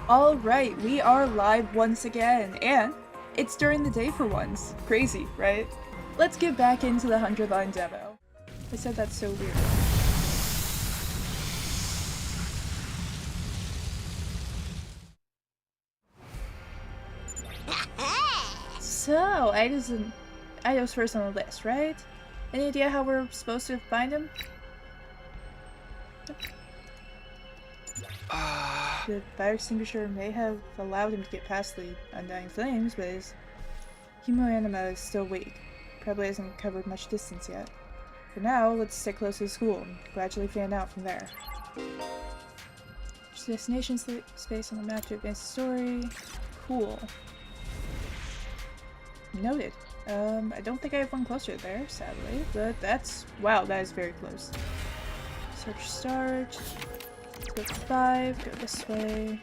Alright, we are live once again, and it's during the day for once. Crazy, right? Let's get back into the 100-line demo. I said that's so weird. So, Eido's first on the list, right? Any idea how we're supposed to find him? The fire extinguisher may have allowed him to get past the undying flames, but his hemoanima is still weak. Probably hasn't covered much distance yet. For now, let's stay close to the school and gradually fan out from there. Destination space on the map to advance the story. Cool. Noted. I don't think I have one closer there, sadly, but that's... wow, that is very close. Search start. Go to 5, go this way.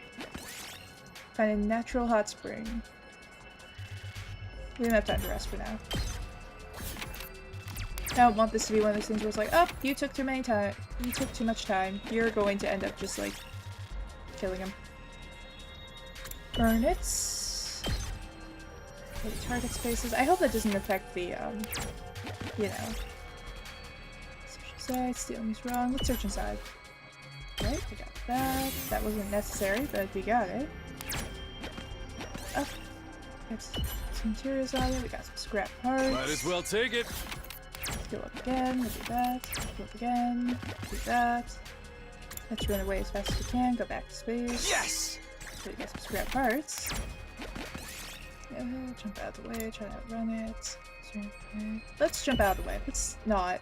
Find a natural hot spring. We don't have time to rest for now. I don't want this to be one of those things where it's like, oh, you took too much time. You're going to end up just like killing him. Burn it. Okay, target spaces. I hope that doesn't affect the, you know. Search inside, stealing's wrong. Let's search inside. Right, we got that. That wasn't necessary, but we got it. Oh, got some materials on it. We got some scrap parts. Might as well take it. Let's go up again. We'll do that. Go up again. Do that. Let's run away as fast as we can. Go back to space. Yes. So we got some scrap parts. Yeah, jump out of the way. Try to outrun it. Let's jump out of the way. Let's not.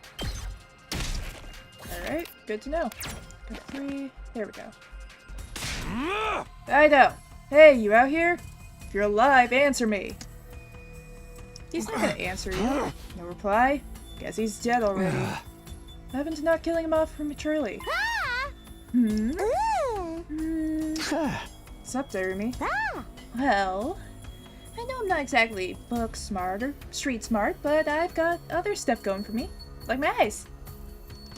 All right. Good to know. Go 3. There we go. Eido! Hey, you out here? If you're alive, answer me! He's not gonna answer you. No reply? Guess he's dead already. What happened to not killing him off prematurely? What's up, Jeremy? Well, I know I'm not exactly book smart or street smart, but I've got other stuff going for me. Like my eyes.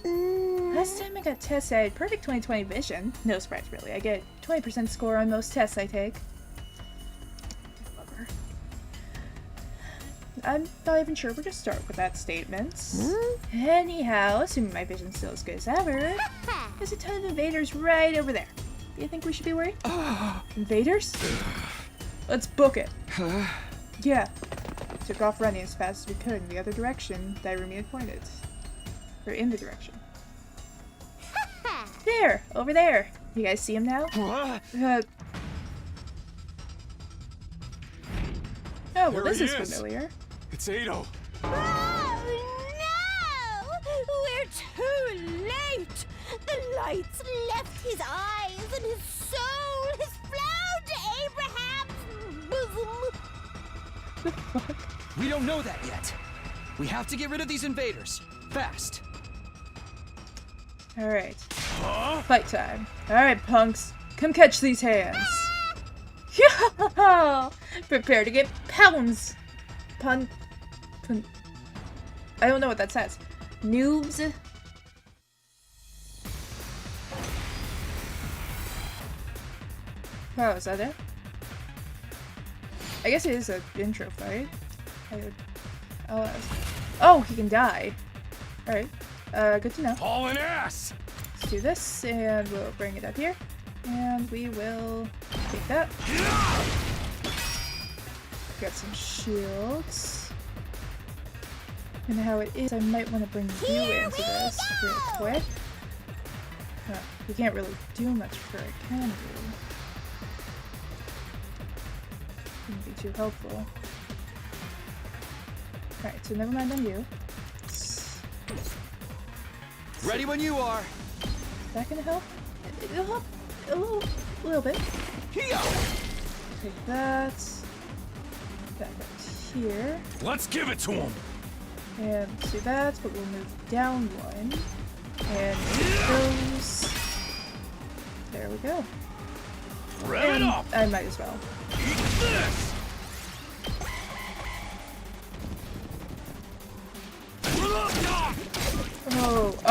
Last time I got tests, I had perfect 20/20 vision. No surprise, really. I get 20% score on most tests I take. Bummer. I'm not even sure where to start with that statement. Anyhow, assuming my vision's still as good as ever, there's a ton of invaders right over there. Do you think we should be worried? Invaders? Let's book it. Yeah. Took off running as fast as we could in the other direction that Rumi had pointed. Or in the direction. There! Over there! You guys see him now? Oh, well, this is familiar. It's Eido. Oh no! We're too late! The lights left his eyes and his soul has flown to Abraham's bosom. We don't know that yet. We have to get rid of these invaders. Fast. Alright. Fight time. Alright, punks. Come catch these hands. Prepare to get pounds. Pun. I don't know what that says. Noobs. Oh, is that it? I guess it is an intro fight. Oh, he can die. Alright. Good to know. Hauling ass. Let's do this, and we'll bring it up here. And we will take that. Got some shields. And how it is, I might want to bring you into this real quick. We can't really do much for a can do. Wouldn't be too helpful. Alright, so never mind on you. Ready when you are. Is that gonna help? It'll help a little bit. Take that. Back up here. Let's give it to him. And let's do that, but we'll move down one. And those. There we go. Rev it up. I might as well. Eat this.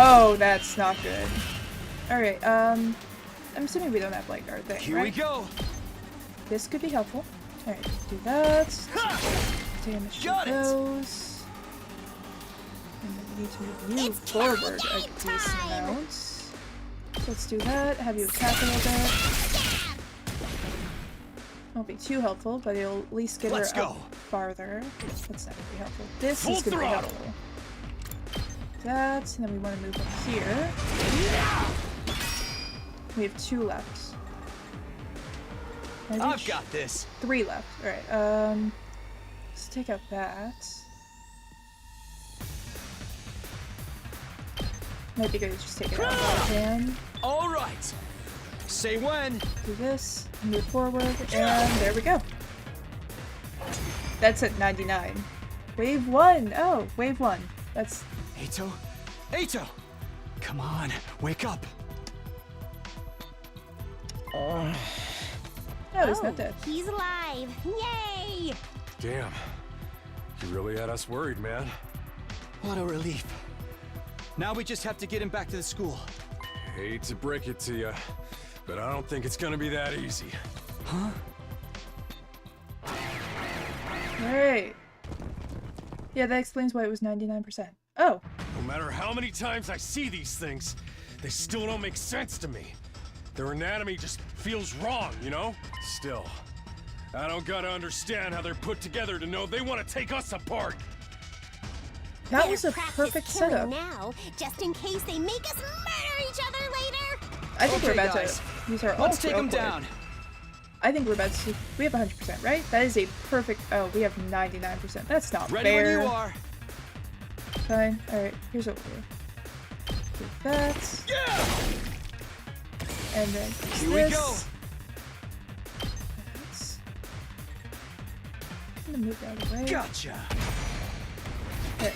Oh, that's not good. Alright, I'm assuming we don't have, like, our thing, Here right? we go. this could be helpful. Alright, do that. Damage to Got it. those. And then we need to move you It's forward Camel a Game decent time! amount. So let's do that. Have you attack a little bit. Won't be too helpful, but it'll at least get Let's her up go. farther. That's not gonna be helpful. This Full is gonna throttle. be helpful. That, and then we want to move up here. We have 2 left. Maybe I've got this. 3 left. Alright, let's take out that. Might be good to just take it out if I can. All right. Say when. Do this, move forward, and there we go. That's at 99. Wave 1! Oh, wave 1. That's... Eito? Eito! Come on, wake up. Oh, he's not dead. He's alive. Yay! Damn. You really had us worried, man. What a relief. Now we just have to get him back to the school. Hate to break it to you, but I don't think it's gonna be that easy. Huh? Alright. Yeah, that explains why it was 99%. Oh, No matter how many times I see these things, they still don't make sense to me. Their anatomy just feels wrong, you know? Still, I don't gotta understand how they're put together to know they want to take us apart. that Better was a practice perfect killing setup. now, just in case they make us murder each other later. I think we're Okay, about guys. to use our ult Let's take real him quick. down. I think we're about to... We have 100%, right? That is a perfect... Oh, we have 99%. That's not Ready fair. when you are. Fine. Alright, here's what we'll do. Do that. Yeah! And then use Here we this. go. That's- I'm gonna move that away. Gotcha. Okay.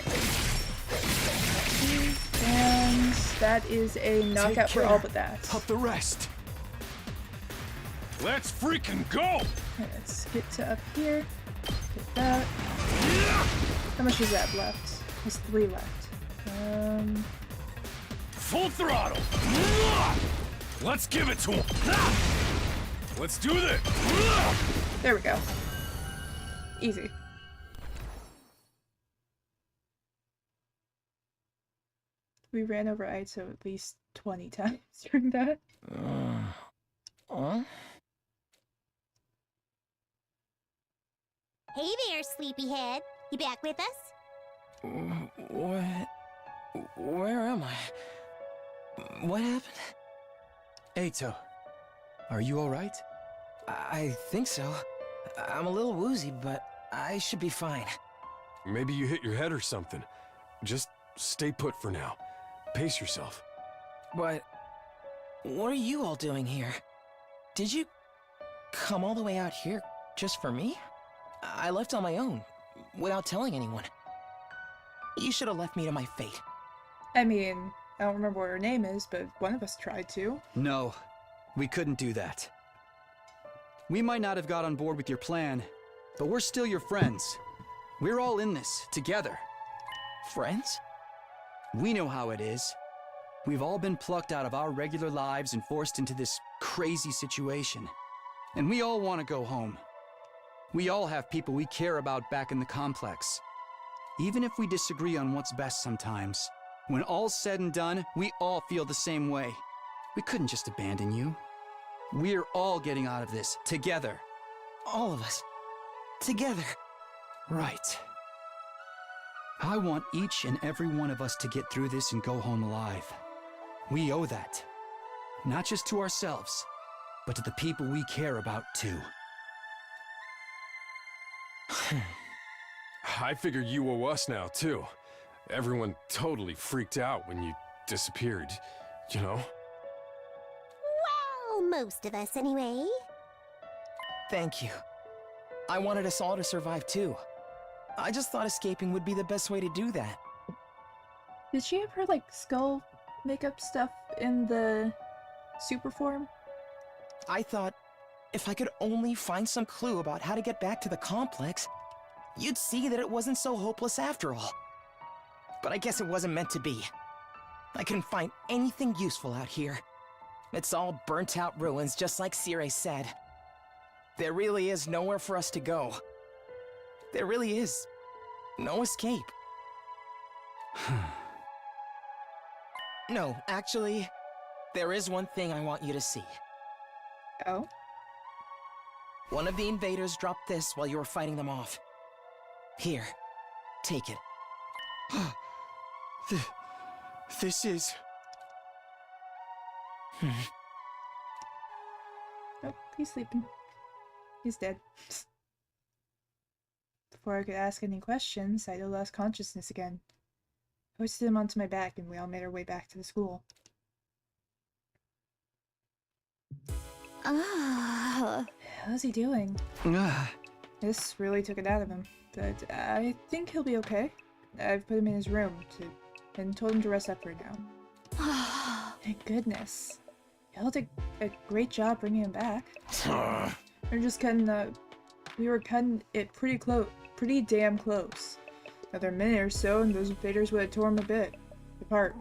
And that is a knockout for care all but that. Of the rest. Let's freaking go! Alright, let's get to up here. Get that. How much is that left? There's 3 left. Full throttle! Let's give it to him! Let's do this! There we go. Easy. We ran over Aito at least 20 times during that. Hey there, sleepyhead. You back with us? What? Where am I? What happened? Eito, are you all right? I think so. I'm a little woozy, but I should be fine. Maybe you hit your head or something. Just stay put for now. Pace yourself. But what are you all doing here? Did you come all the way out here just for me? I left on my own, without telling anyone. You should have left me to my fate. I mean, I don't remember what her name is, but one of us tried to. No, we couldn't do that. We might not have got on board with your plan, but we're still your friends. We're all in this, together. Friends? We know how it is. We've all been plucked out of our regular lives and forced into this crazy situation. And we all want to go home. We all have people we care about back in the complex. Even if we disagree on what's best sometimes, when all's said and done, we all feel the same way. We couldn't just abandon you. We're all getting out of this, together. All of us. Together. Right. I want each and every one of us to get through this and go home alive. We owe that. Not just to ourselves, but to the people we care about too. I figure you owe us now, too. Everyone totally freaked out when you disappeared, you know? Well, most of us anyway. Thank you. I wanted us all to survive too. I just thought escaping would be the best way to do that. Did she have her, like, skull makeup stuff in the super form? I thought if I could only find some clue about how to get back to the complex, you'd see that it wasn't so hopeless after all. But I guess it wasn't meant to be. I couldn't find anything useful out here. It's all burnt out ruins, just like Circe said. There really is nowhere for us to go. There really is no escape. No, actually, there is one thing I want you to see. Oh? One of the invaders dropped this while you were fighting them off. Here, take it. This is... Oh, he's sleeping. He's dead. Before I could ask any questions, Saito lost consciousness again. I hoisted him onto my back and we all made our way back to the school. How's he doing? This really took it out of him, but I think he'll be okay. I've put him in his room and told him to rest up for now. Thank goodness. Y'all did a great job bringing him back. We're just cutting we were cutting it pretty damn close. Another minute or so and those invaders would have torn him a bit apart.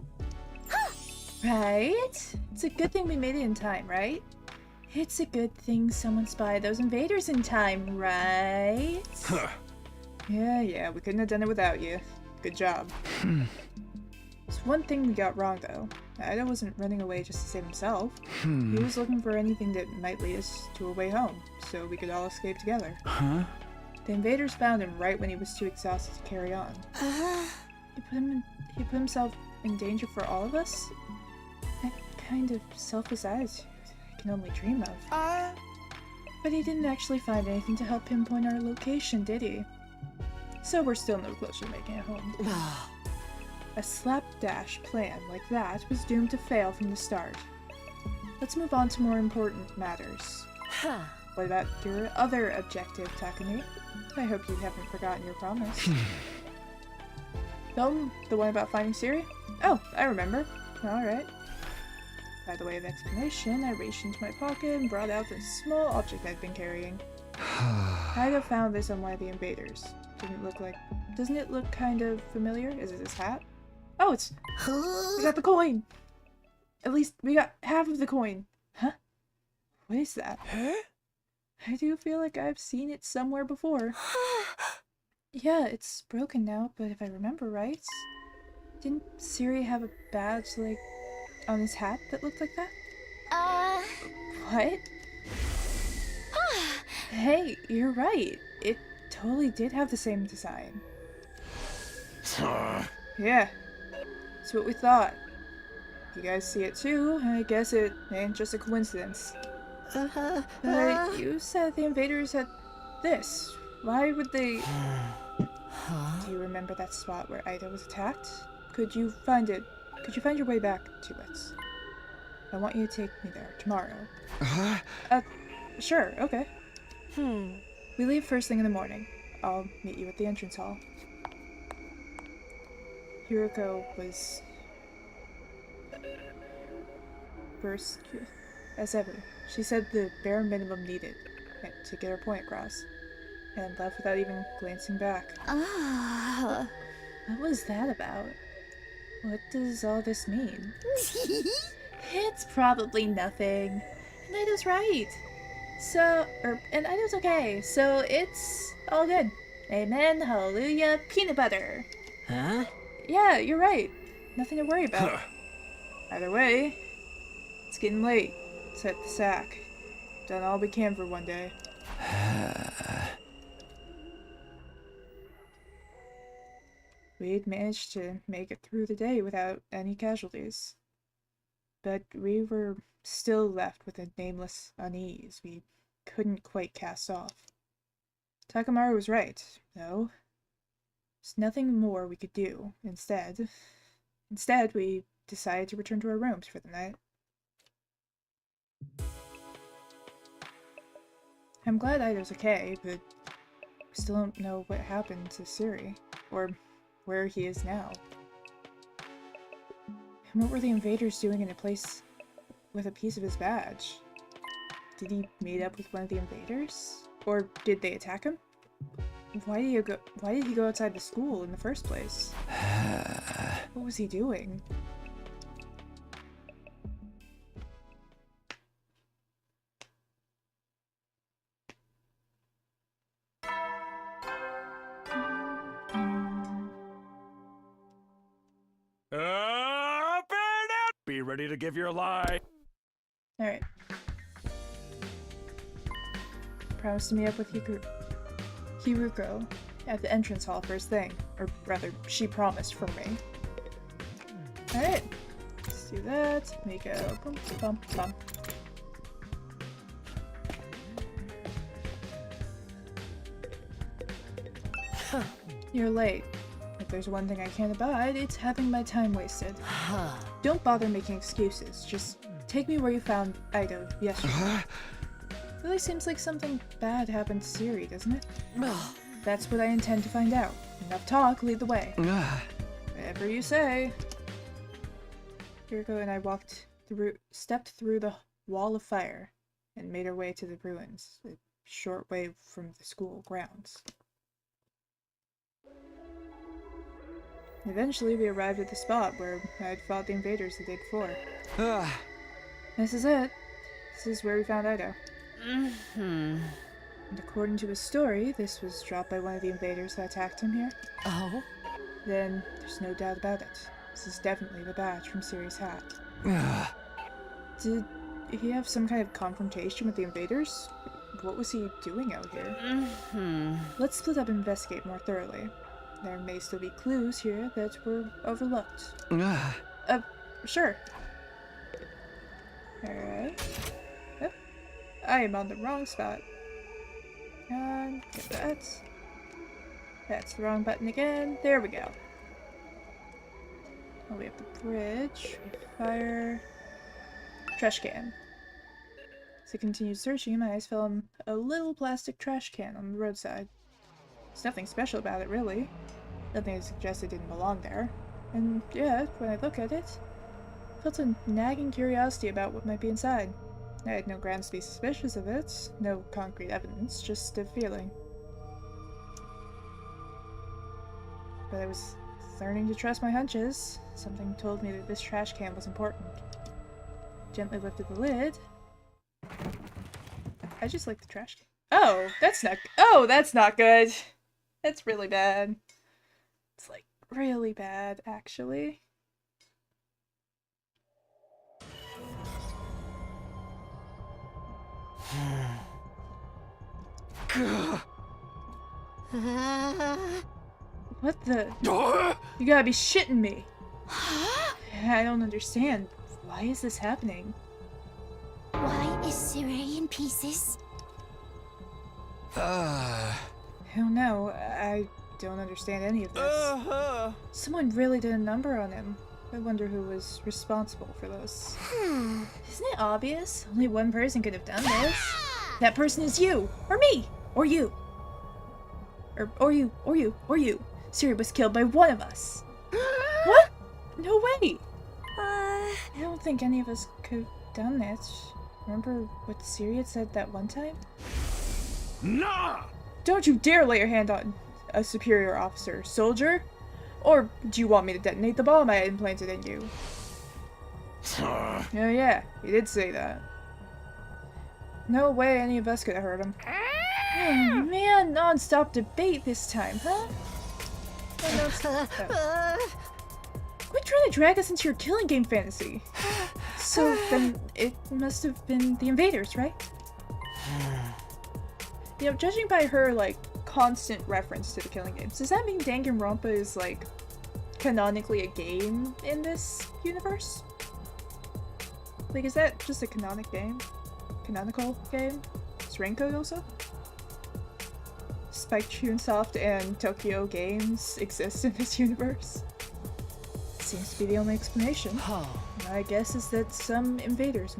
Right? It's a good thing we made it in time, right? It's a good thing someone spied those invaders in time, right? Yeah, we couldn't have done it without you. Good job. There's one thing we got wrong, though. Ida wasn't running away just to save himself. He was looking for anything that might lead us to a way home, so we could all escape together. Huh? The invaders found him right when he was too exhausted to carry on. He put himself in danger for all of us? That kind of selfless attitude I can only dream of. But he didn't actually find anything to help pinpoint our location, did he? So we're still no closer to making it home. A slapdash plan like that was doomed to fail from the start. Let's move on to more important matters. What about your other objective, Takumi? I hope you haven't forgotten your promise. The one about finding Siri? Oh, I remember. Alright. By the way of explanation, I reached into my pocket and brought out the small object I'd been carrying. Ida found this on one of the invaders. Doesn't it look kind of familiar? Is it his hat? Oh, we got the coin! At least we got half of the coin. Huh? What is that? Huh? I do feel like I've seen it somewhere before. Yeah, it's broken now, but if I remember right, didn't Siri have a badge, like, on his hat that looked like that? What? Hey, you're right. It totally did have the same design. Yeah, that's what we thought. You guys see it too, I guess it ain't just a coincidence. But you said the invaders had this. Why would they... Do you remember that spot where Ida was attacked? Could you find it? Could you find your way back to it? I want you to take me there tomorrow. Sure, okay. We leave first thing in the morning. I'll meet you at the entrance hall. Hiroko was... first, as ever. She said the bare minimum needed to get her point across, and left without even glancing back. What was that about? What does all this mean? It's probably nothing. And Ida's right. And Ida's okay, so it's all good. Amen, hallelujah, peanut butter. Huh? Yeah, you're right. Nothing to worry about. Either way, it's getting late. Let's hit the sack. Done all we can for one day. We'd managed to make it through the day without any casualties. But we were still left with a nameless unease we couldn't quite cast off. Takamaru was right, though. There's nothing more we could do. Instead, we decided to return to our rooms for the night. I'm glad Ida's okay, but we still don't know what happened to Siri, or where he is now. And what were the invaders doing in a place with a piece of his badge? Did he meet up with one of the invaders? Or did they attack him? Why did he go outside the school in the first place? What was he doing? ready to give your life. Alright. Promise to meet up with Hiruko at the entrance hall first thing. Or rather, she promised for me. Alright. Let's do that. Make a bump, bump, bump. You're late. If there's one thing I can't abide, it's having my time wasted. Don't bother making excuses. Just take me where you found Ido yesterday. Really seems like something bad happened to Siri, doesn't it? That's what I intend to find out. Enough talk, lead the way. Whatever you say. Hiruko and I stepped through the wall of fire and made our way to the ruins, a short way from the school grounds. Eventually, we arrived at the spot where I had fought the invaders the day before. This is it. This is where we found Ido. And according to his story, this was dropped by one of the invaders that attacked him here. Oh? Then, there's no doubt about it. This is definitely the badge from Siri's hat. Did he have some kind of confrontation with the invaders? What was he doing out here? Let's split up and investigate more thoroughly. There may still be clues here that were overlooked. Sure. Alright. Oh, I am on the wrong spot. Get that. That's the wrong button again. There we go. Oh, we have the bridge. Fire. Trash can. As I continued searching, my eyes fell on a little plastic trash can on the roadside. There's nothing special about it, really. Nothing to suggest it didn't belong there. And yet, when I look at it, I felt a nagging curiosity about what might be inside. I had no grounds to be suspicious of it, no concrete evidence, just a feeling. But I was learning to trust my hunches. Something told me that this trash can was important. Gently lifted the lid. I just like the trash can. Oh, that's not good. That's really bad. It's like really bad, actually. What the? You gotta be shitting me. I don't understand. Why is this happening? Why is Siri in pieces? I don't know. I don't understand any of this. Someone really did a number on him. I wonder who was responsible for this. Isn't it obvious? Only one person could have done this. That person is you! Or me! Or you! Or you! Siri was killed by one of us! What? No way! I don't think any of us could have done it. Remember what Siri had said that one time? Nah! Don't you dare lay your hand on a superior officer, soldier! Or do you want me to detonate the bomb I implanted in you? Oh yeah, he did say that. No way any of us could have hurt him. Oh man, non-stop debate this time, huh? Quit trying to drag us into your killing game fantasy. So then it must have been the invaders, right? You know, judging by her, like, constant reference to the killing games, does that mean Danganronpa is, like, canonically a game in this universe? Like, is that just a canonical game? Is Raincoat also? Spike Chunsoft and Tokyo Games exist in this universe? Seems to be the only explanation. My guess is that some invaders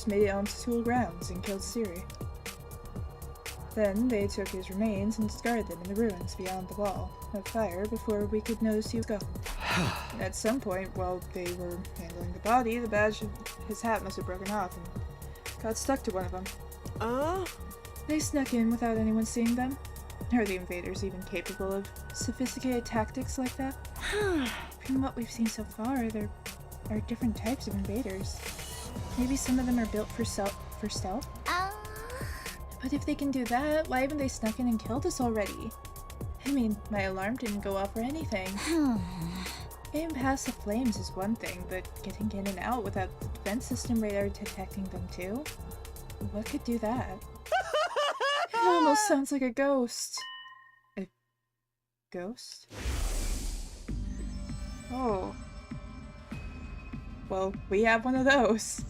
made it onto school grounds and killed Siri. Then they took his remains and discarded them in the ruins beyond the wall of fire before we could notice he was gone. At some point, while they were handling the body, the badge of his hat must have broken off and got stuck to one of them. They snuck in without anyone seeing them. Are the invaders even capable of sophisticated tactics like that? From what we've seen so far, there are different types of invaders. Maybe some of them are built for stealth? But if they can do that, why haven't they snuck in and killed us already? I mean, my alarm didn't go off or anything. Getting past the flames is one thing, but getting in and out without the defense system radar detecting them too? What could do that? It almost sounds like a ghost. A ghost? Oh. Well, we have one of those.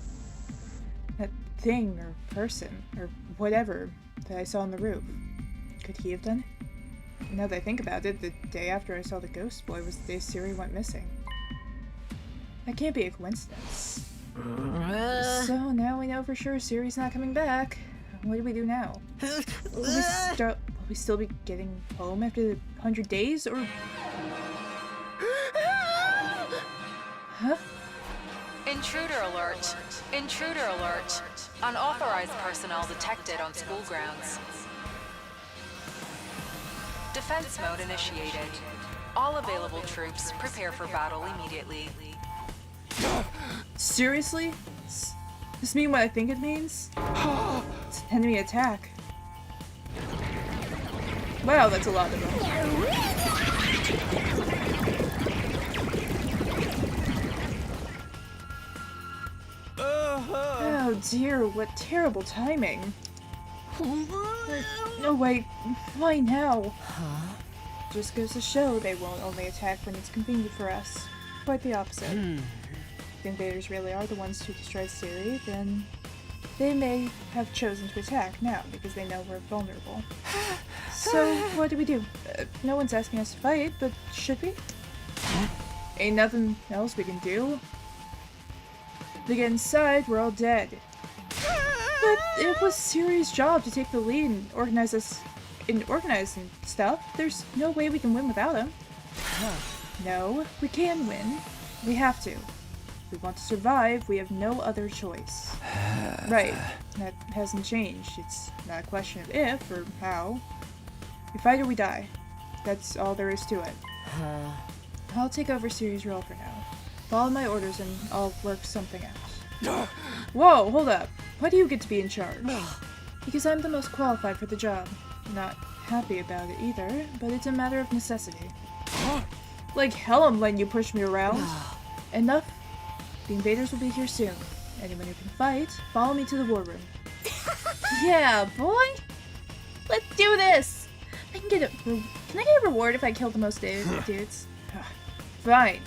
That thing, or person, or whatever that I saw on the roof. Could he have done it? Now that I think about it, the day after I saw the ghost boy was the day Siri went missing. That can't be a coincidence. So now we know for sure Siri's not coming back. What do we do now? Will we still be getting home after the 100 days, or... Huh? Intruder alert. Intruder alert. Unauthorized personnel detected on school grounds. Defense mode initiated. All available troops prepare for battle immediately. Seriously? Does this mean what I think it means? It's an enemy attack. Wow, that's a lot of them. Oh dear, what terrible timing. No, wait, why now? Just goes to show they won't only attack when it's convenient for us. Quite the opposite. If the invaders really are the ones who destroyed Siri, then they may have chosen to attack now because they know we're vulnerable. So, what do? No one's asking us to fight, but should we? Ain't nothing else we can do. If they get inside, we're all dead. But it was Siri's job to take the lead and organize and stuff. There's no way we can win without him. No, we can win. We have to. If we want to survive, we have no other choice. Right. That hasn't changed. It's not a question of if or how. We fight or we die. That's all there is to it. I'll take over Siri's role for now. Follow my orders and I'll work something out. Whoa, hold up. Why do you get to be in charge? Because I'm the most qualified for the job. Not happy about it either, but it's a matter of necessity. Like hell I'm letting you push me around. Enough. The invaders will be here soon. Anyone who can fight, follow me to the war room. Yeah, boy! Let's do this! Can I get a reward if I kill the most dudes? Fine.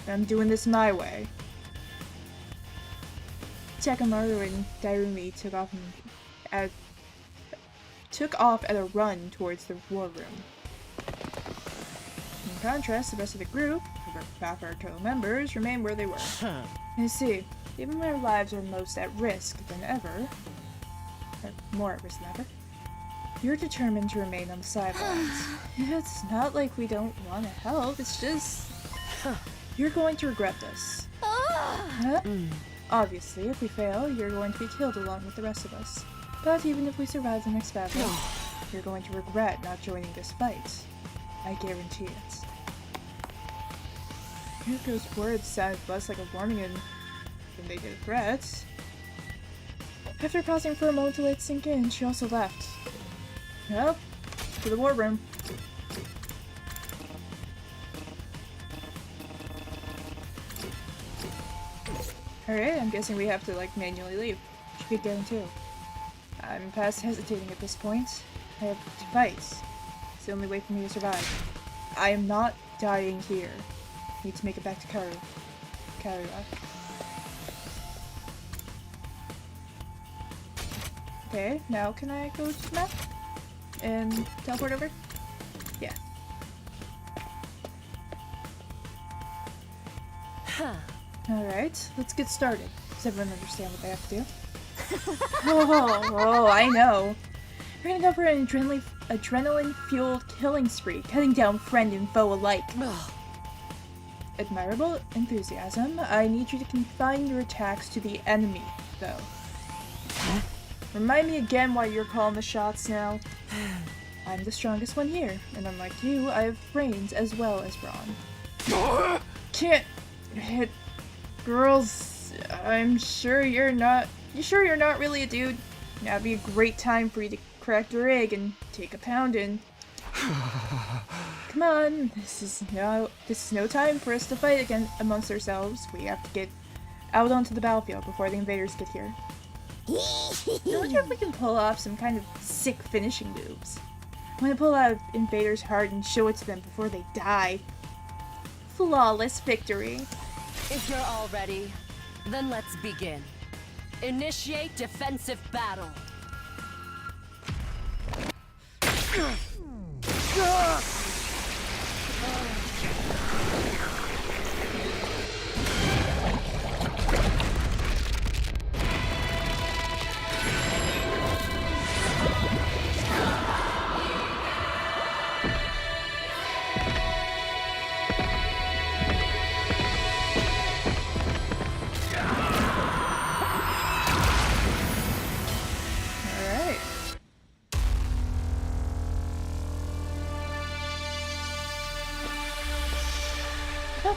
I'm doing this my way. Takamaru and Dairumi took off at a run towards the war room. In contrast, the rest of the group, half our total members, remain where they were. I see. Even when our lives are most at risk than ever, or more at risk than ever, you're determined to remain on the sidelines. It's not like we don't want to help, it's just... You're going to regret this. Huh? Obviously, if we fail, you're going to be killed along with the rest of us. But even if we survive the next battle, you're going to regret not joining this fight. I guarantee it. Yuko's words sounded less like a warning than they did a threat. After pausing for a moment to let it sink in, she also left. Yep, to the war room. Alright, I'm guessing we have to, like, manually leave. She could get in too. I'm past hesitating at this point. I have to fight. It's the only way for me to survive. I am not dying here. I need to make it back to Karua. Okay, now can I go to the map? And teleport over? Yeah. Alright, let's get started. Does everyone understand what they have to do? Oh, I know. We're gonna go for an adrenaline-fueled killing spree, cutting down friend and foe alike. Admirable enthusiasm. I need you to confine your attacks to the enemy, though. Remind me again why you're calling the shots now. I'm the strongest one here, and unlike you, I have brains as well as brawn. Can't hit girls. I'm sure you're not. You sure you're not really a dude? Now'd be a great time for you to crack your egg and take a pounding. come on. This is no time for us to fight again amongst ourselves. We have to get out onto the battlefield before the invaders get here. I wonder if we can pull off some kind of sick finishing moves. I want to pull out invaders' heart and show it to them before they die. Flawless victory. If you're all ready, then let's begin. Initiate defensive battle.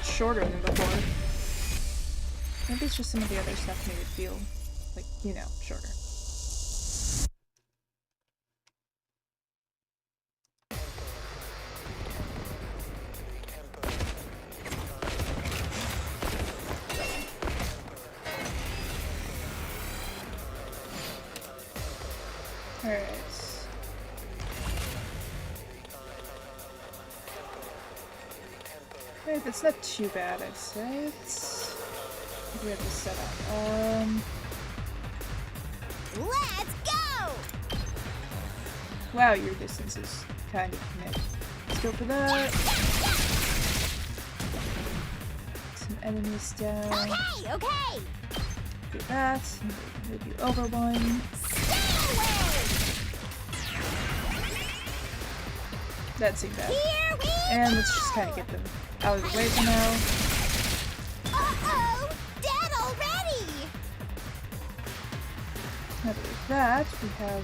Shorter than before. Maybe it's just some of the other stuff made it feel like, you know, shorter. Alright. Alright, that's not too bad, I'd say. What do we have to set up? Let's go! Wow, your distance is kind of mid. Let's go for that. Some enemies down. Okay, okay! Do that. Move you over one. Stay away! That seemed bad. Here we And go! let's just kind of get them out of the way for now. Uh-oh! Dead already! After that, we have...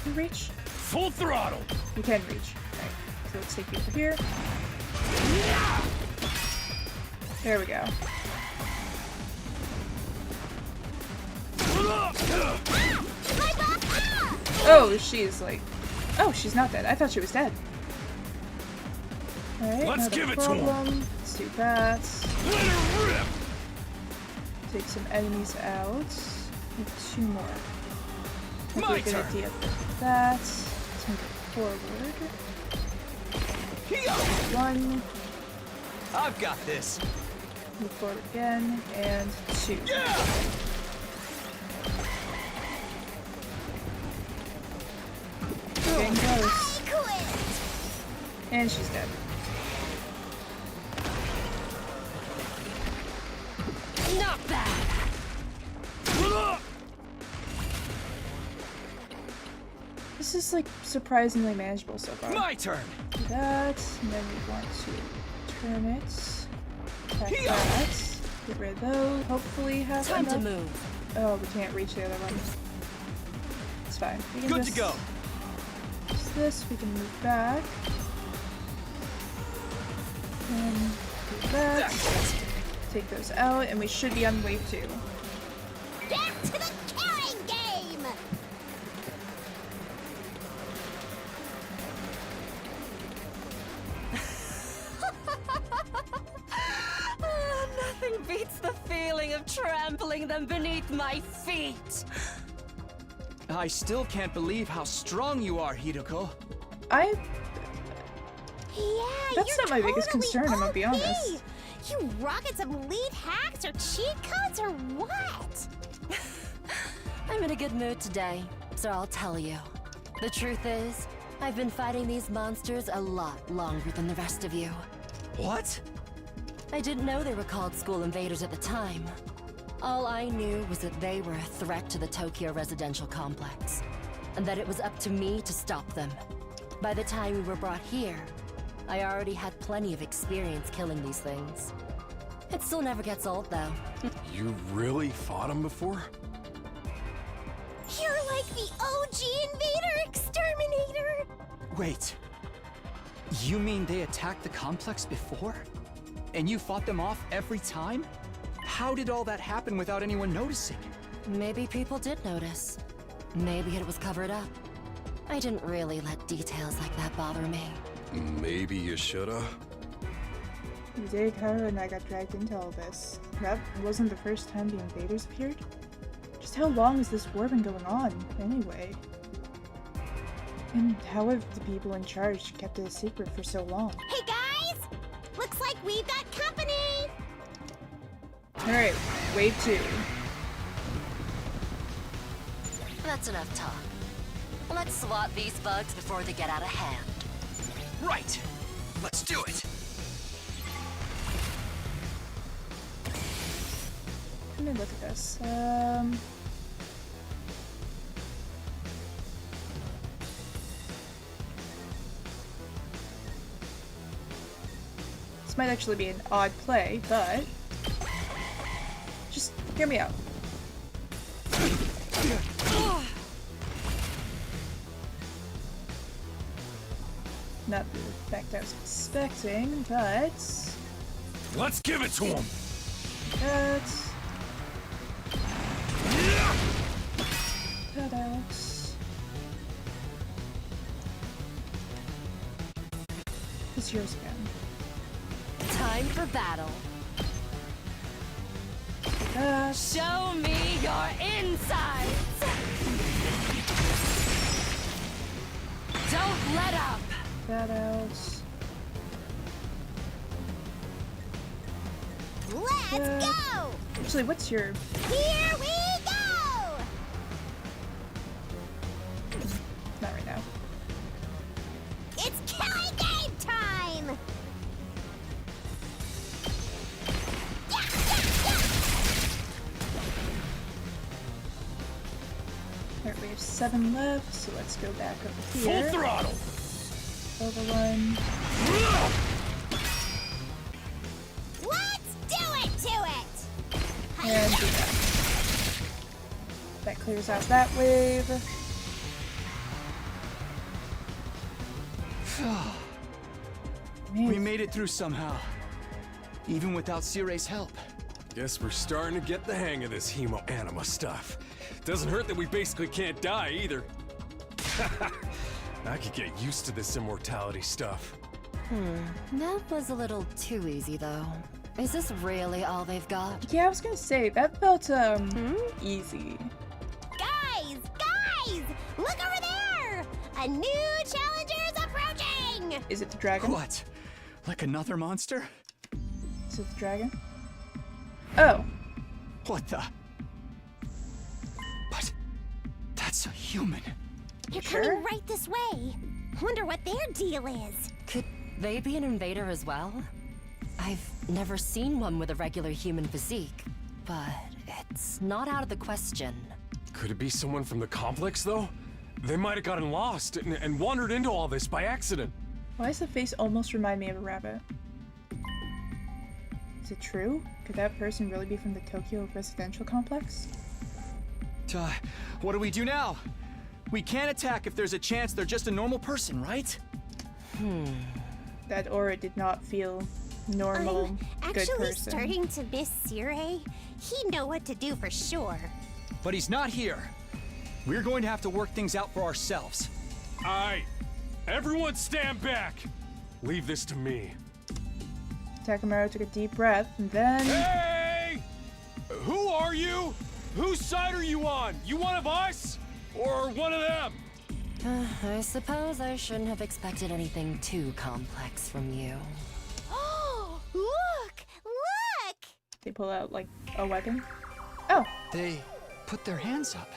Can we reach? Full throttle! We can reach. Alright, so let's take you over here. There we go. Oh, she's like... Oh, she's not dead. I thought she was dead. Alright, Let's give it to him. Let's do that. Let her rip! Take some enemies out. Need 2 more. Might be a good idea for that. Let's move it forward. 1. I've got this. Move forward again. And 2. Yeah! Getting close. I quit! And she's dead. Not bad. This is like surprisingly manageable so far. My turn. Do that, and then we want to turn it. Attack that. Get rid of those. Hopefully have Time to enough. move. Oh, we can't reach the other one. It's fine. We can Good just to go. use this. We can move back. And do that. Take those out, and we should be on wave 2. Back to the killing game! Nothing beats the feeling of trampling them beneath my feet. I still can't believe how strong you are, Hideko. I Yeah, That's you're not my biggest totally concern, I'm gonna be OP. honest. You rocking some lead hacks or cheat codes or what? I'm in a good mood today, so I'll tell you. The truth is, I've been fighting these monsters a lot longer than the rest of you. What? I didn't know they were called school invaders at the time. All I knew was that they were a threat to the Tokyo residential complex, and that it was up to me to stop them. By the time we were brought here, I already had plenty of experience killing these things. It still never gets old, though. You really fought him before? You're like the OG invader exterminator! Wait. You mean they attacked the complex before? And you fought them off every time? How did all that happen without anyone noticing? Maybe people did notice. Maybe it was covered up. I didn't really let details like that bother me. Maybe you shoulda. You did, Haru and I got dragged into all this. That wasn't the first time the invaders appeared. Just how long has this war been going on, anyway? And how have the people in charge kept it a secret for so long? Hey guys! Looks like we've got company! Alright, wave 2. That's enough talk. Let's swat these bugs before they get out of hand. Right! Let's do it! Let me look at this. This might actually be an odd play, but just hear me out. Not the effect I was expecting, but Let's give it to him! that's that out. It's yours again. Time for battle. That. Show me your insides! Don't let up! That out. Let's go! Actually, what's your... Here we go! Not right now. It's killing game time! Yeah, yeah, yeah! Alright, we have 7 left, so let's go back over Full here. throttle! Over one. Let's do it to it! And do that. That clears out that wave. We made it through somehow. Even without Sire's help. Guess we're starting to get the hang of this hemo-anima stuff. Doesn't hurt that we basically can't die either. I could get used to this immortality stuff. That was a little too easy, though. Is this really all they've got? Yeah, I was gonna say, that felt, easy. Guys! Look over there! A new challenger is approaching! Is it the dragon? What? Like another monster? Is it the dragon? Oh. What the? But that's a human. You're Sure? coming right this way. Wonder what their deal is. Could they be an invader as well? I've never seen one with a regular human physique, but it's not out of the question. Could it be someone from the complex, though? They might have gotten lost and wandered into all this by accident. Why does the face almost remind me of a rabbit? Is it true? Could that person really be from the Tokyo residential complex? What do we do now? We can't attack if there's a chance they're just a normal person, right? That aura did not feel normal, I'm good actually person. starting to miss Sire. He'd know what to do for sure. But he's not here. We're going to have to work things out for ourselves. Alright, everyone stand back! Leave this to me. Takamaru took a deep breath and then... Hey! Who are you? Whose side are you on? You one of us? Or one of them? I suppose I shouldn't have expected anything too complex from you. Oh, look! They pull out, like, a weapon. Oh, They put their hands up.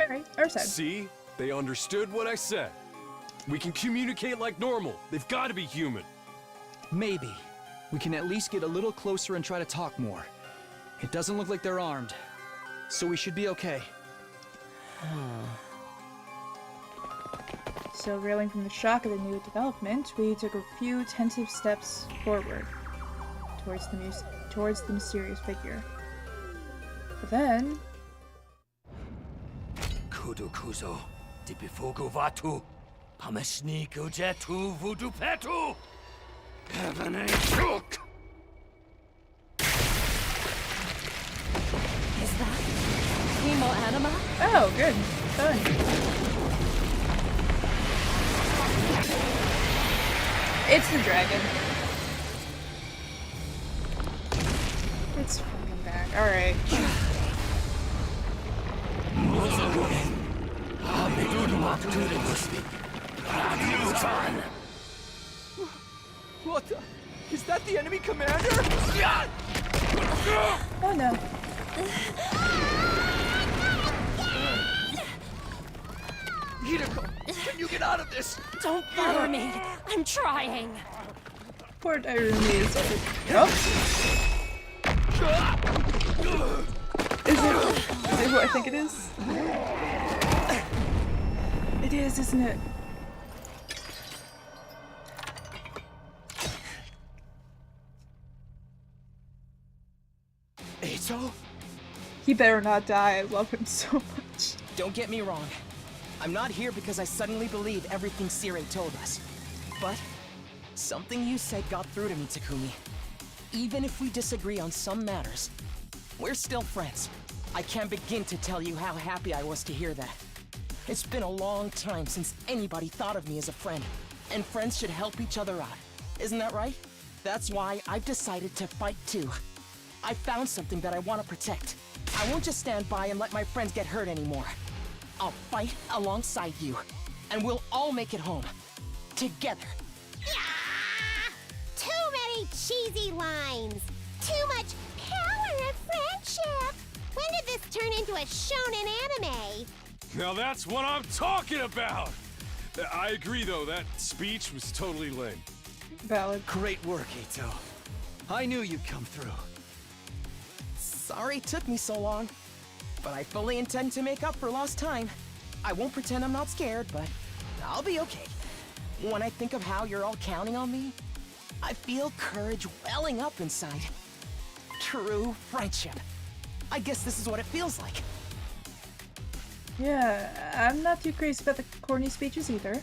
alright, our side. See? They understood what I said. We can communicate like normal. They've got to be human. Maybe. We can at least get a little closer and try to talk more. It doesn't look like they're armed. So we should be okay. So, reeling from the shock of the new development, we took a few tentative steps forward towards the mysterious figure. But then... Kudu Kuzo, di Bifogo Vatu, Pamasniku Jetu Vudu Petu, Heaven Chuk! Is that hemo-anima? Oh, good. Fun. It's the dragon. It's fucking back. Alright. What the? Is that the enemy commander? Oh no. Hideko, can you get out of this? Don't bother me. I'm trying. Poor Irumi is oh. Is it who I think it is? It is, isn't it? Eito? He better not die. I love him so much. Don't get me wrong. I'm not here because I suddenly believe everything Sirei told us. But something you said got through to me, Takumi. Even if we disagree on some matters, we're still friends. I can't begin to tell you how happy I was to hear that. It's been a long time since anybody thought of me as a friend, and friends should help each other out. Isn't that right? That's why I've decided to fight too. I found something that I want to protect. I won't just stand by and let my friends get hurt anymore. I'll fight alongside you, and we'll all make it home. Together. Yeah! Too many cheesy lines. Too much power of friendship. When did this turn into a shonen anime? Now that's what I'm talking about! I agree though, that speech was totally lame. Valid. Great work, Eito. I knew you'd come through. Sorry it took me so long, but I fully intend to make up for lost time. I won't pretend I'm not scared, but I'll be okay. When I think of how you're all counting on me, I feel courage welling up inside. True friendship. I guess this is what it feels like. Yeah, I'm not too crazy about the corny speeches either.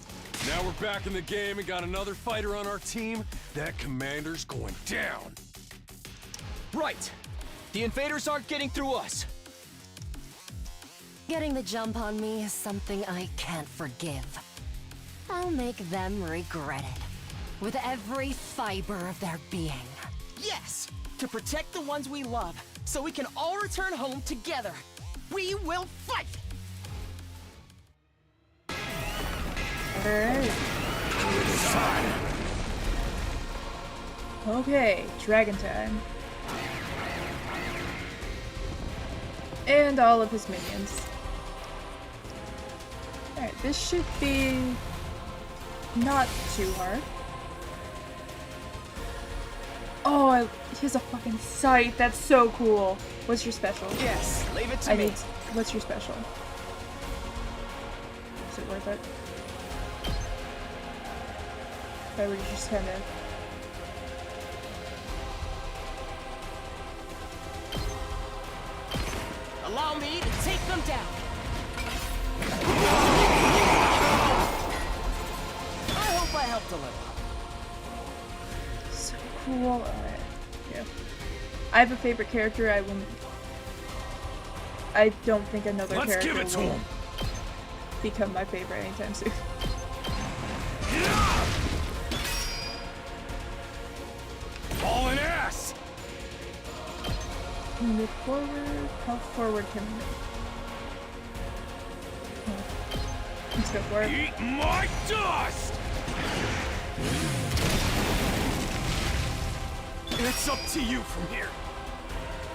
Now we're back in the game and got another fighter on our team. That commander's going down. Right. The invaders aren't getting through us. Getting the jump on me is something I can't forgive. I'll make them regret it. With every fiber of their being. Yes! To protect the ones we love, so we can all return home together. We will fight! Alright. Okay, dragon time. And all of his minions. Alright, this should be not too hard. Oh, he has a fucking sight. That's so cool. What's your special? Yes, leave it to me. What's your special? Is it worth it? Or would you just kind of... Allow me to take them down. I hope I helped a little. So cool. Alright. Yeah. I have a favorite character. I don't think another Let's character give it to will him. become my favorite anytime soon. All in ass! Can we move forward? How forward can we move? Let's go for it. Eat my dust! It's up to you from here.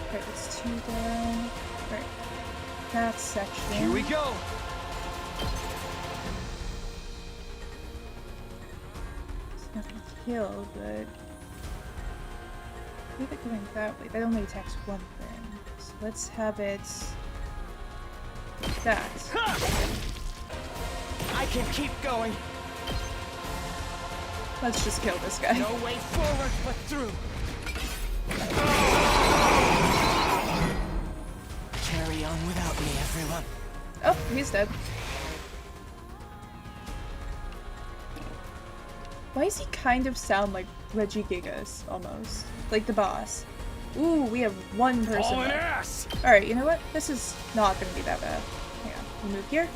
Okay, that's 2 down. Right. That section. Here we go. It's not gonna kill, but I think going that way. That only attacks one thing. So let's have it like that. I can keep going. Let's just kill this guy. No way forward but through. Carry on without me, everyone. Oh, he's dead. Why does he kind of sound like Regigigas, almost? Like the boss. Ooh, we have one person All in left. ass! Alright, you know what? This is not gonna be that bad. Hang on. We move here.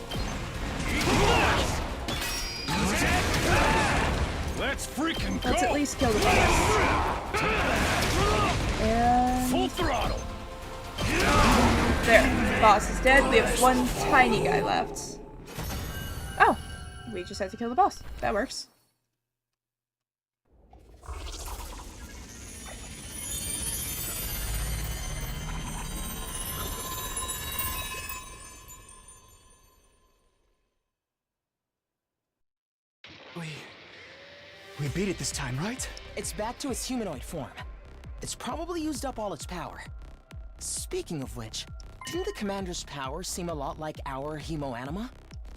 Let's Let's freaking go! Let's at least kill the boss. And Full throttle! there, the boss is dead. We have one tiny guy left. Oh, we just had to kill the boss. That works. We beat it this time, right? It's back to its humanoid form. It's probably used up all its power. Speaking of which, didn't the commander's power seem a lot like our hemoanima?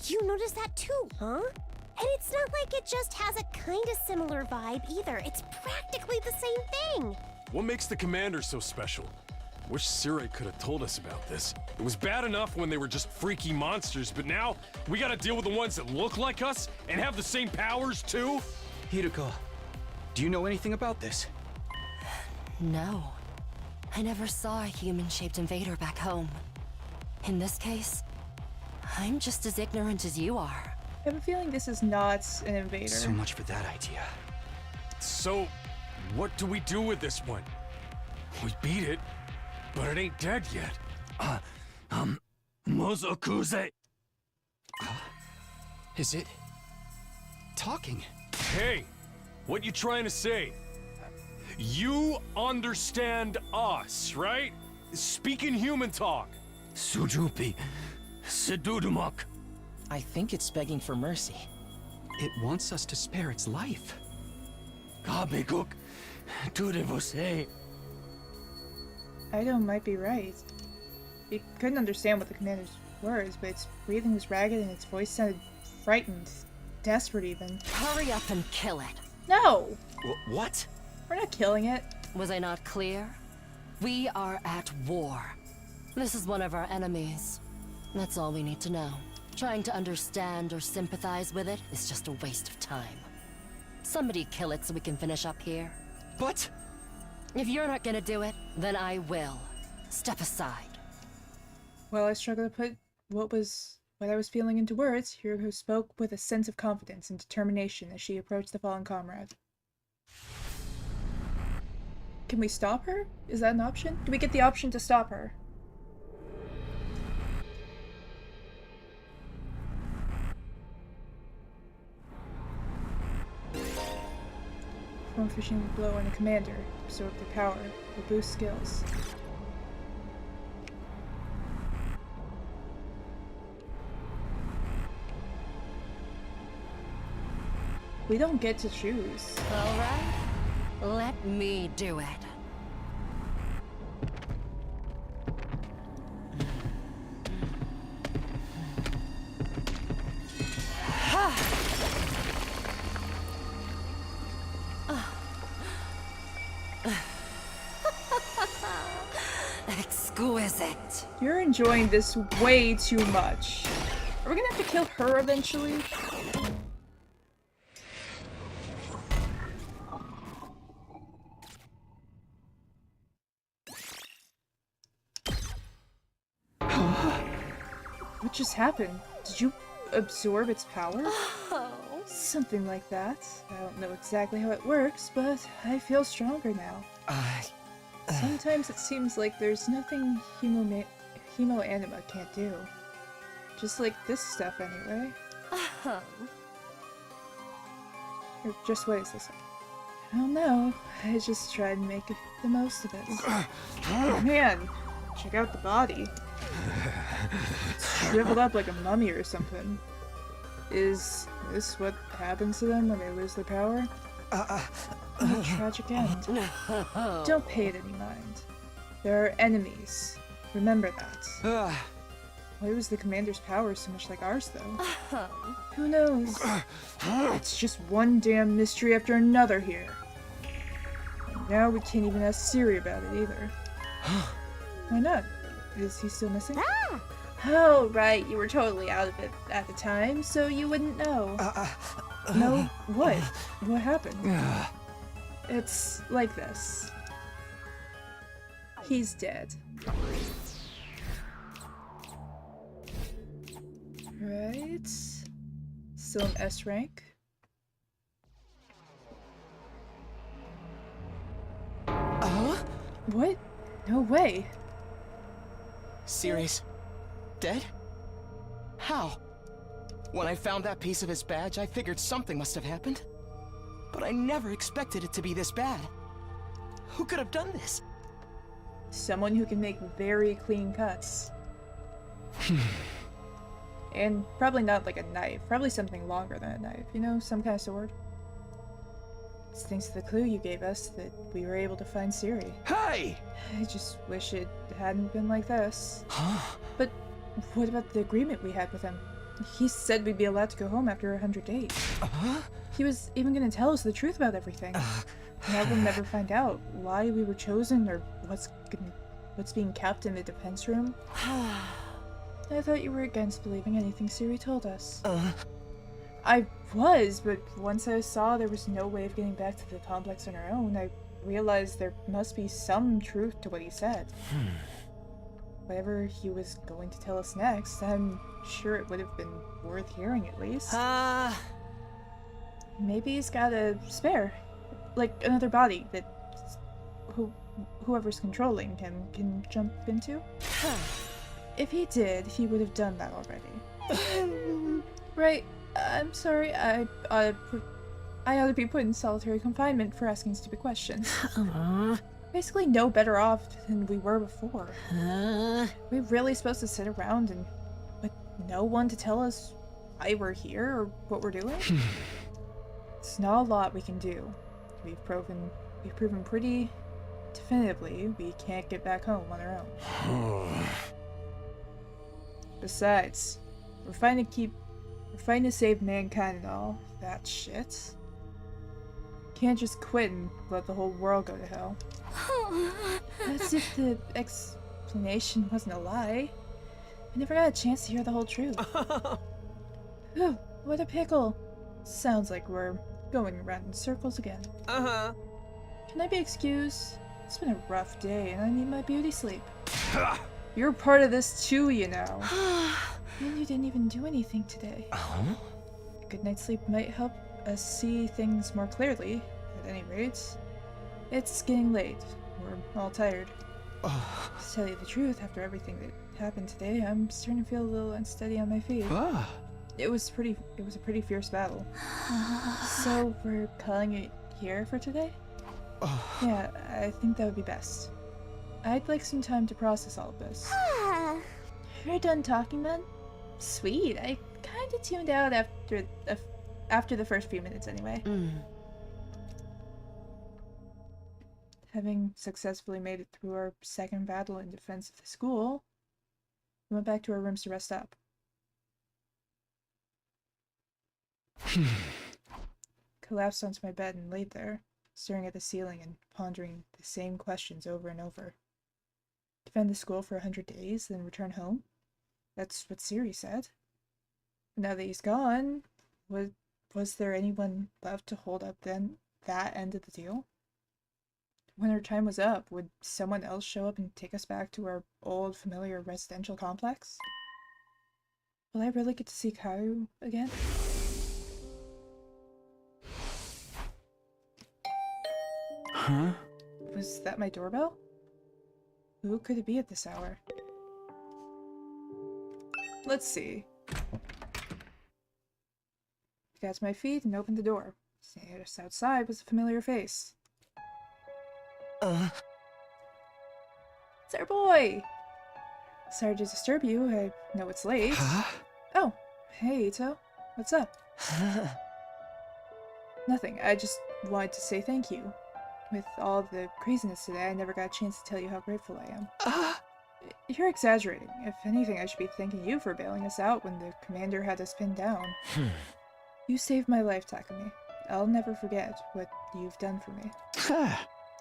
You noticed that too, huh? And it's not like it just has a kind of similar vibe either. It's practically the same thing. What makes the commander so special? Wish Siray could have told us about this. It was bad enough when they were just freaky monsters, but now we gotta deal with the ones that look like us and have the same powers too? Hideko, do you know anything about this? No. I never saw a human-shaped invader back home. In this case, I'm just as ignorant as you are. I have a feeling this is not an invader. So much for that idea. So, what do we do with this one? We beat it, but it ain't dead yet. Mozokuze. Is it talking? Hey, what you trying to say? You understand us, right? Speaking human talk. Sujupi. Sedudumak. I think it's begging for mercy. It wants us to spare its life. Kabekuk. Tude você. Ido might be right. We couldn't understand what the commander's words, but its breathing was ragged and its voice sounded frightened. Desperate even. Hurry up and kill it. No! What? We're not killing it. Was I not clear? We are at war. This is one of our enemies. That's all we need to know. Trying to understand or sympathize with it is just a waste of time. Somebody kill it so we can finish up here. But... If you're not gonna do it, then I will. Step aside. While I struggled to put what I was feeling into words, Hiro spoke with a sense of confidence and determination as she approached the fallen comrade. Can we stop her? Is that an option? Do we get the option to stop her? From fishing blow on a commander, absorb their power, or boost skills. We don't get to choose. Alright. Let me do it. Exquisite. You're enjoying this way too much. Are we gonna have to kill her eventually? What just happened? Did you absorb its power? Oh. Something like that. I don't know exactly how it works, but I feel stronger now. Sometimes it seems like there's nothing Hemoanima can't do. Just like this stuff anyway. Or just what is this? I don't know. I just try to make the most of it. Oh man, check out the body. It's shriveled up like a mummy or something. Is this what happens to them when they lose their power? What a tragic end. Don't pay it any mind. There are enemies. Remember that. Why was the commander's power so much like ours, though? Who knows? It's just one damn mystery after another here. And now we can't even ask Siri about it either. Why not? Is he still missing? Oh, right. You were totally out of it at the time, so you wouldn't know. No? What? What happened? It's like this. He's dead. Right. Still an S rank. What? No way. Sirius, dead? How? When I found that piece of his badge, I figured something must have happened. But I never expected it to be this bad. Who could have done this? Someone who can make very clean cuts. And probably not like a knife. Probably something longer than a knife. You know, some kind of sword. It's thanks to the clue you gave us that we were able to find Siri. Hey! I just wish it hadn't been like this. Huh? But what about the agreement we had with him? He said we'd be allowed to go home after 100 days. He was even gonna tell us the truth about everything. Now we'll never find out why we were chosen or what's being kept in the defense room. I thought you were against believing anything Siri told us. I was, but once I saw there was no way of getting back to the complex on our own, I realized there must be some truth to what he said. Whatever he was going to tell us next, I'm sure it would have been worth hearing at least. Maybe he's got a spare. Like another body that whoever's controlling him can jump into. If he did, he would have done that already. Right, I'm sorry, I ought to be put in solitary confinement for asking stupid questions. Basically no better off than we were before. We really supposed to sit around and with no one to tell us why we're here or what we're doing? It's not a lot we can do. We've proven pretty definitively we can't get back home on our own. Besides, we're fighting to save mankind and all that shit. Can't just quit and let the whole world go to hell. As if the explanation wasn't a lie. I never got a chance to hear the whole truth. Whew, what a pickle. Sounds like we're going around in circles again. Can I be excused? It's been a rough day and I need my beauty sleep. You're part of this too, you know. And you didn't even do anything today. A good night's sleep might help us see things more clearly, at any rate. It's getting late. We're all tired. To tell you the truth, after everything that happened today, I'm starting to feel a little unsteady on my feet. It was a pretty fierce battle. So we're calling it here for today? Yeah, I think that would be best. I'd like some time to process all of this. You're done talking then? Sweet, I kinda tuned out after the first few minutes anyway. Having successfully made it through our second battle in defense of the school, we went back to our rooms to rest up. Collapsed onto my bed and laid there, staring at the ceiling and pondering the same questions over and over. Defend the school for 100 days, then return home? That's what Siri said. Now that he's gone, was there anyone left to hold up then that end of the deal? When our time was up, would someone else show up and take us back to our old familiar residential complex? Will I really get to see Karu again? Huh? Was that my doorbell? Who could it be at this hour? Let's see. Got to my feet and opened the door. Just outside was a familiar face. It's our boy! Sorry to disturb you, I know it's late. Oh, hey Ito. What's up? Nothing, I just wanted to say thank you. With all the craziness today, I never got a chance to tell you how grateful I am. You're exaggerating. If anything, I should be thanking you for bailing us out when the commander had us pinned down. You saved my life, Takumi. I'll never forget what you've done for me.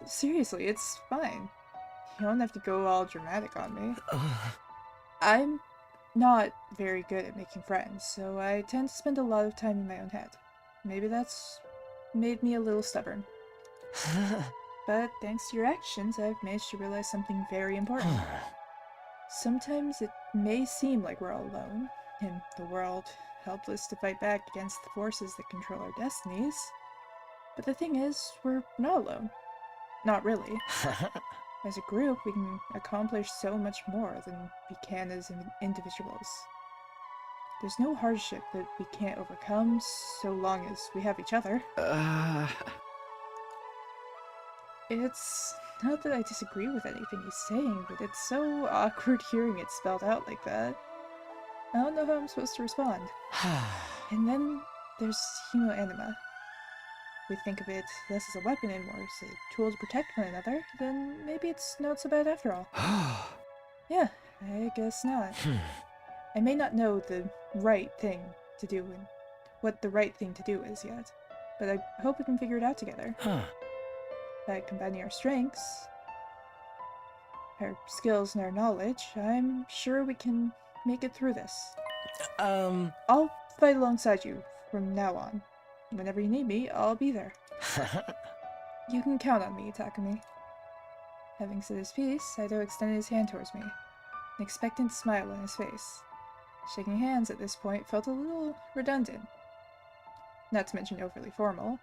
Seriously, it's fine. You don't have to go all dramatic on me. I'm not very good at making friends, so I tend to spend a lot of time in my own head. Maybe that's made me a little stubborn. But thanks to your actions, I've managed to realize something very important. Sometimes it may seem like we're all alone, in the world, helpless to fight back against the forces that control our destinies. But the thing is, we're not alone. Not really. As a group, we can accomplish so much more than we can as individuals. There's no hardship that we can't overcome so long as we have each other. It's not that I disagree with anything he's saying, but it's so awkward hearing it spelled out like that. I don't know how I'm supposed to respond. And then there's hemoanima. We think of it less as a weapon and more as a tool to protect one another, then maybe it's not so bad after all. Yeah, I guess not. I may not know the right thing to do and what the right thing to do is yet, but I hope we can figure it out together. By combining our strengths, our skills, and our knowledge, I'm sure we can make it through this. I'll fight alongside you from now on. Whenever you need me, I'll be there. You can count on me, Takumi. Having said his piece, Saito extended his hand towards me, an expectant smile on his face. Shaking hands at this point felt a little redundant, not to mention overly formal.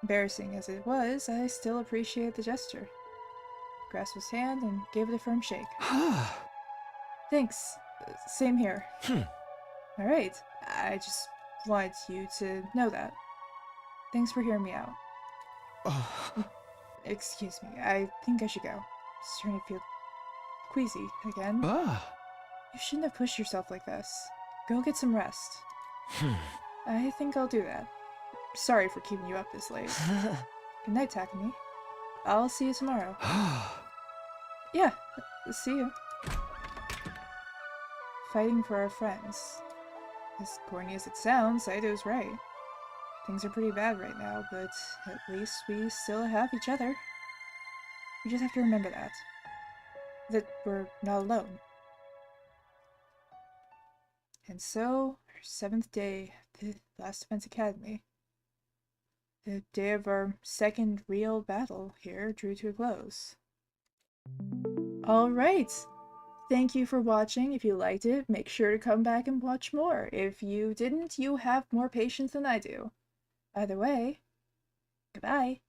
Embarrassing as it was, I still appreciated the gesture. Grasped his hand and gave it a firm shake. Thanks. Same here. Alright, I just wanted you to know that. Thanks for hearing me out. Excuse me, I think I should go. Starting to feel queasy again. You shouldn't have pushed yourself like this. Go get some rest. I think I'll do that. Sorry for keeping you up this late. Good night, Takumi. I'll see you tomorrow. Yeah, see you. Fighting for our friends. As corny as it sounds, Saito's right. Things are pretty bad right now, but at least we still have each other. We just have to remember that. That we're not alone. And so, our 7th day at the Last Defense Academy. The day of our second real battle here drew to a close. Alright! Thank you for watching. If you liked it, make sure to come back and watch more. If you didn't, you have more patience than I do. Either way, goodbye.